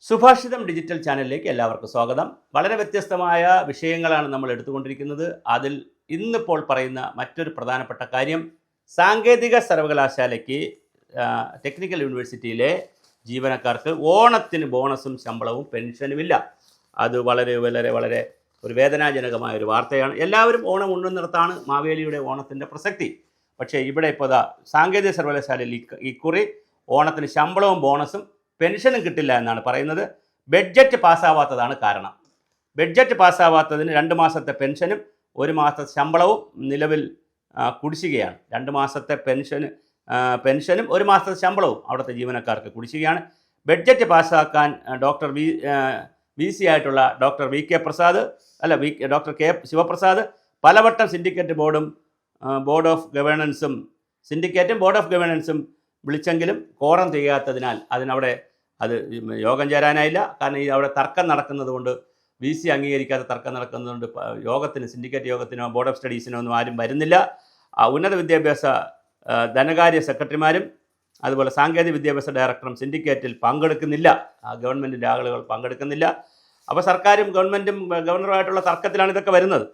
സുഭാഷിതം digital ചാനലിലേക്ക് എല്ലാവർക്കും സ്വാഗതം. വളരെ വ്യത്യസ്തമായ വിഷയങ്ങളാണ് നമ്മൾ എടുത്തുകൊണ്ടിരിക്കുന്നത്. അതിൽ ഇന്നിപ്പോൾ പറയുന്ന മറ്റൊരു പ്രധാനപ്പെട്ട കാര്യം, സാങ്കേതിക സർവകലാശാലയ്ക്ക് ടെക്നിക്കൽ യൂണിവേഴ്സിറ്റിയിലെ ജീവനക്കാർക്ക് ഓണത്തിന് ബോണസും ശമ്പളവും പെൻഷനുമില്ല. അത് വളരെ വളരെ വളരെ ഒരു വേദനാജനകമായ ഒരു വാർത്തയാണ്. എല്ലാവരും ഓണം ഉണ്ണുന്നിടത്താണ് മാവേലിയുടെ ഓണത്തിൻ്റെ പ്രസക്തി. പക്ഷേ ഇവിടെ ഇപ്പോൾ സാങ്കേതിക സർവകലാശാലയിൽ ഇക്കുറി ഓണത്തിന് ശമ്പളവും ബോണസും പെൻഷനും കിട്ടില്ല എന്നാണ് പറയുന്നത്. ബഡ്ജറ്റ് പാസ്സാവാത്തതാണ് കാരണം. ബഡ്ജറ്റ് പാസ്സാവാത്തതിന് 2 മാസത്തെ പെൻഷനും 1 മാസത്തെ ശമ്പളവും നിലവിൽ കുടിശ്ശികയാണ്. 2 മാസത്തെ പെൻഷനും 1 മാസത്തെ ശമ്പളവും അവിടുത്തെ ജീവനക്കാർക്ക് കുടിശ്ശികയാണ്. ബഡ്ജറ്റ് പാസ്സാക്കാൻ വി സി ആയിട്ടുള്ള ഡോക്ടർ കെ ശിവപ്രസാദ് പലവട്ടം സിൻഡിക്കേറ്റ് ബോർഡ് ഓഫ് ഗവേണൻസും വിളിച്ചെങ്കിലും കോറം ചെയ്യാത്തതിനാൽ അത് യോഗം ചേരാനായില്ല. കാരണം അവിടെ തർക്കം നടക്കുന്നത് കൊണ്ട്, വി സി അംഗീകരിക്കാത്ത തർക്കം നടക്കുന്നതുകൊണ്ട് സിൻഡിക്കേറ്റ് യോഗത്തിനോ ബോർഡ് ഓഫ് സ്റ്റഡീസിനോ ഒന്നും ആരും വരുന്നില്ല. ഉന്നത വിദ്യാഭ്യാസ ധനകാര്യ സെക്രട്ടറിമാരും അതുപോലെ സാങ്കേതിക വിദ്യാഭ്യാസ ഡയറക്ടറും സിൻഡിക്കേറ്റിൽ പങ്കെടുക്കുന്നില്ല. ഗവൺമെൻറ്റിൻ്റെ ആളുകൾ പങ്കെടുക്കുന്നില്ല. അപ്പോൾ സർക്കാരും ഗവർണറുമായിട്ടുള്ള തർക്കത്തിലാണ് ഇതൊക്കെ വരുന്നത്.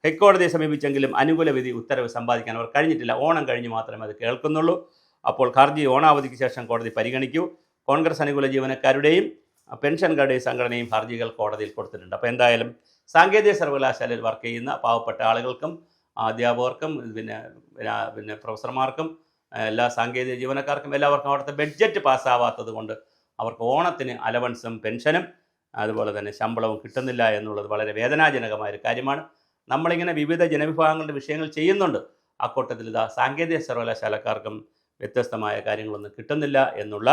ഹൈക്കോടതിയെ സമീപിച്ചെങ്കിലും അനുകൂല ഉത്തരവ് സമ്പാദിക്കാൻ അവർ കഴിഞ്ഞിട്ടില്ല. ഓണം കഴിഞ്ഞ് മാത്രമേ അത് കേൾക്കുന്നുള്ളൂ. അപ്പോൾ ഹർജി ഓണാവധിക്ക് ശേഷം കോടതി പരിഗണിക്കൂ. കോൺഗ്രസ് അനുകൂല ജീവനക്കാരുടെയും പെൻഷൻകാരുടെയും സംഘടനയും ഹർജികൾ കോടതിയിൽ കൊടുത്തിട്ടുണ്ട്. അപ്പോൾ എന്തായാലും സാങ്കേതിക സർവകലാശാലയിൽ വർക്ക് ചെയ്യുന്ന പാവപ്പെട്ട ആളുകൾക്കും അധ്യാപകർക്കും പിന്നെ പ്രൊഫസർമാർക്കും എല്ലാ സാങ്കേതിക ജീവനക്കാർക്കും എല്ലാവർക്കും അവിടുത്തെ ബഡ്ജറ്റ് പാസ്സാവാത്തത് കൊണ്ട് അവർക്ക് ഓണത്തിന് അലവൻസും പെൻഷനും അതുപോലെ തന്നെ ശമ്പളവും കിട്ടുന്നില്ല എന്നുള്ളത് വളരെ വേദനാജനകമായൊരു കാര്യമാണ്. നമ്മളിങ്ങനെ വിവിധ ജനവിഭാഗങ്ങളുടെ വിഷയങ്ങൾ ചെയ്യുന്നുണ്ട്. അക്കൂട്ടത്തിൽ സാങ്കേതിക സർവകലാശാലക്കാർക്കും വ്യത്യസ്തമായ കാര്യങ്ങളൊന്നും കിട്ടുന്നില്ല എന്നുള്ള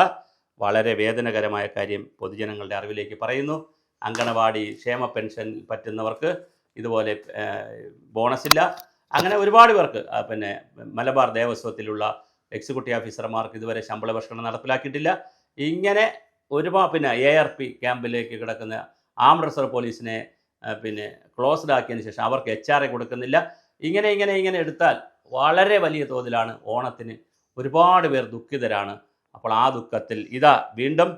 വളരെ വേദനകരമായ കാര്യം പൊതുജനങ്ങളുടെ അറിവിലേക്ക് പറയുന്നു. അങ്കണവാടി ക്ഷേമ പെൻഷൻ പറ്റുന്നവർക്ക് ഇതുപോലെ ബോണസില്ല. അങ്ങനെ ഒരുപാട് പേർക്ക് മലബാർ ദേവസ്വത്തിലുള്ള എക്സിക്യൂട്ടീവ് ഓഫീസർമാർക്ക് ഇതുവരെ ശമ്പള പരിഷ്കരണം നടപ്പിലാക്കിയിട്ടില്ല. ഇങ്ങനെ ഒരുപാട് ARP ക്യാമ്പിലേക്ക് കിടക്കുന്ന ആംഡ് റിസർവ് പോലീസിനെ ക്ലോസ്ഡ് ആക്കിയതിന് ശേഷം അവർക്ക് HRA കൊടുക്കുന്നില്ല. ഇങ്ങനെ എടുത്താൽ വളരെ വലിയ തോതിലാണ് ഓണത്തിന് ഒരുപാട് പേർ ദുഃഖിതരാണ്. അപ്പോൾ ആ ദുഃഖത്തിൽ വീണ്ടും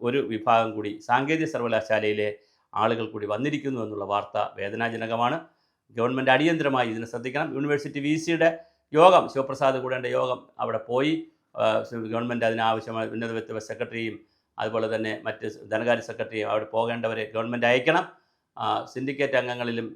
ഒരു വിഭാഗം കൂടി സാങ്കേതിക സർവകലാശാലയിലെ ആളുകൾ കൂടി വന്നിരിക്കുന്നു എന്നുള്ള വാർത്ത വേദനാജനകമാണ്. ഗവൺമെൻറ് അടിയന്തരമായി ഇതിനെ ശ്രദ്ധിക്കണം. യൂണിവേഴ്സിറ്റി VCയുടെ യോഗം, ശിവപ്രസാദ് കൂടേണ്ട യോഗം അവിടെ പോയി ഗവൺമെൻറ് അതിനാവശ്യമായ ഉന്നത വിദ്യാഭ്യാസ സെക്രട്ടറിയും അതുപോലെ തന്നെ മറ്റ് ധനകാര്യ സെക്രട്ടറിയും അവിടെ പോകേണ്ടവരെ ഗവൺമെൻറ് അയക്കണം. സിൻഡിക്കേറ്റ് അംഗങ്ങളിലും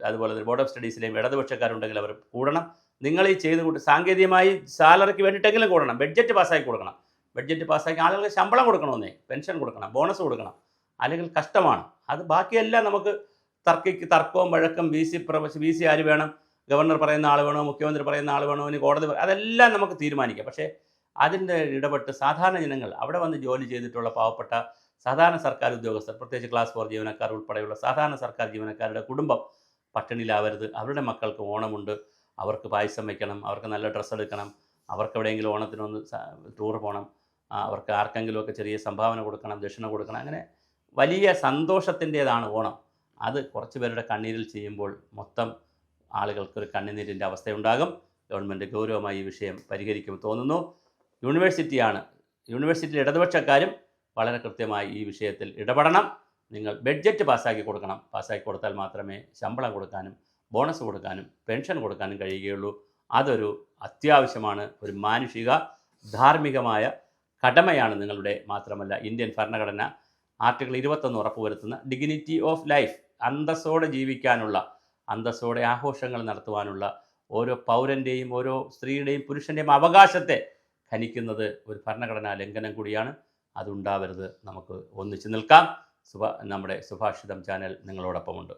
അതുപോലെ തന്നെ ബോർഡ് ഓഫ് സ്റ്റഡീസിലെയും ഇടതുപക്ഷക്കാരുണ്ടെങ്കിൽ അവർ കൂടണം. നിങ്ങൾ ഈ ചെയ്തുകൊണ്ട് സാങ്കേതികമായി സാലറിക്ക് വേണ്ടിയിട്ടെങ്കിലും കൂടണം. ബഡ്ജറ്റ് പാസ്സാക്കി കൊടുക്കണം. ബഡ്ജറ്റ് പാസ്സാക്കി ആളുകൾക്ക് ശമ്പളം കൊടുക്കണമെന്നേ, പെൻഷൻ കൊടുക്കണം, ബോണസ് കൊടുക്കണം. അല്ലെങ്കിൽ കഷ്ടമാണ്. അത് ബാക്കിയെല്ലാം നമുക്ക് തർക്കവും വഴക്കം വി സി ആര് വേണം, ഗവർണർ പറയുന്ന ആൾ വേണോ, മുഖ്യമന്ത്രി പറയുന്ന ആൾ വേണോ, ഇനി കോടതി അതെല്ലാം നമുക്ക് തീരുമാനിക്കാം. പക്ഷേ അതിൻ്റെ ഇടപെട്ട് സാധാരണ ജനങ്ങൾ അവിടെ വന്ന് ജോലി ചെയ്തിട്ടുള്ള പാവപ്പെട്ട സാധാരണ സർക്കാർ ഉദ്യോഗസ്ഥർ, പ്രത്യേകിച്ച് ക്ലാസ് 4 ജീവനക്കാർ ഉൾപ്പെടെയുള്ള സാധാരണ സർക്കാർ ജീവനക്കാരുടെ കുടുംബം പട്ടിണിയിലാവരുത്. അവരുടെ മക്കൾക്ക് ഓണമുണ്ട്, അവർക്ക് പായസം വയ്ക്കണം, അവർക്ക് നല്ല ഡ്രസ്സ് എടുക്കണം, അവർക്ക് എവിടെയെങ്കിലും ഓണത്തിനൊന്ന് ടൂർ പോകണം, അവർക്ക് ആർക്കെങ്കിലുമൊക്കെ ചെറിയ സംഭാവന കൊടുക്കണം, ദക്ഷിണ കൊടുക്കണം. അങ്ങനെ വലിയ സന്തോഷത്തിൻ്റേതാണ് ഓണം. അത് കുറച്ച് പേരുടെ കണ്ണീരിൽ ചെയ്യുമ്പോൾ മൊത്തം ആളുകൾക്കൊരു കണ്ണുനീരിൻ്റെ അവസ്ഥയുണ്ടാകും. ഗവൺമെൻറ് ഗൗരവമായി ഈ വിഷയം പരിഹരിക്കുമെന്ന് തോന്നുന്നു. യൂണിവേഴ്സിറ്റിയിൽ ഇടതുപക്ഷക്കാരും വളരെ കൃത്യമായി ഈ വിഷയത്തിൽ ഇടപെടണം. നിങ്ങൾ ബഡ്ജറ്റ് പാസ്സാക്കി കൊടുക്കണം. പാസ്സാക്കി കൊടുത്താൽ മാത്രമേ ശമ്പളം കൊടുക്കാനും ബോണസ് കൊടുക്കാനും പെൻഷൻ കൊടുക്കാനും കഴിയുകയുള്ളൂ. അതൊരു അത്യാവശ്യമാണ്. ഒരു മാനുഷിക ധാർമ്മികമായ കടമയാണ് നിങ്ങളുടെ. മാത്രമല്ല ഇന്ത്യൻ ഭരണഘടന ആർട്ടിക്കിൾ 21 ഉറപ്പുവരുത്തുന്ന ഡിഗ്നിറ്റി ഓഫ് ലൈഫ്, അന്തസ്സോടെ ജീവിക്കാനുള്ള, അന്തസ്സോടെ ആഘോഷങ്ങൾ നടത്തുവാനുള്ള ഓരോ പൗരൻ്റെയും ഓരോ സ്ത്രീയുടെയും പുരുഷൻ്റെയും അവകാശത്തെ ഖനിക്കുന്നത് ഒരു ഭരണഘടനാ ലംഘനം കൂടിയാണ്. അതുണ്ടാവരുത്. നമുക്ക് ഒന്നിച്ചു നിൽക്കാം. നമ്മുടെ സുഭാഷിതം ചാനൽ നിങ്ങളോടൊപ്പമുണ്ട്.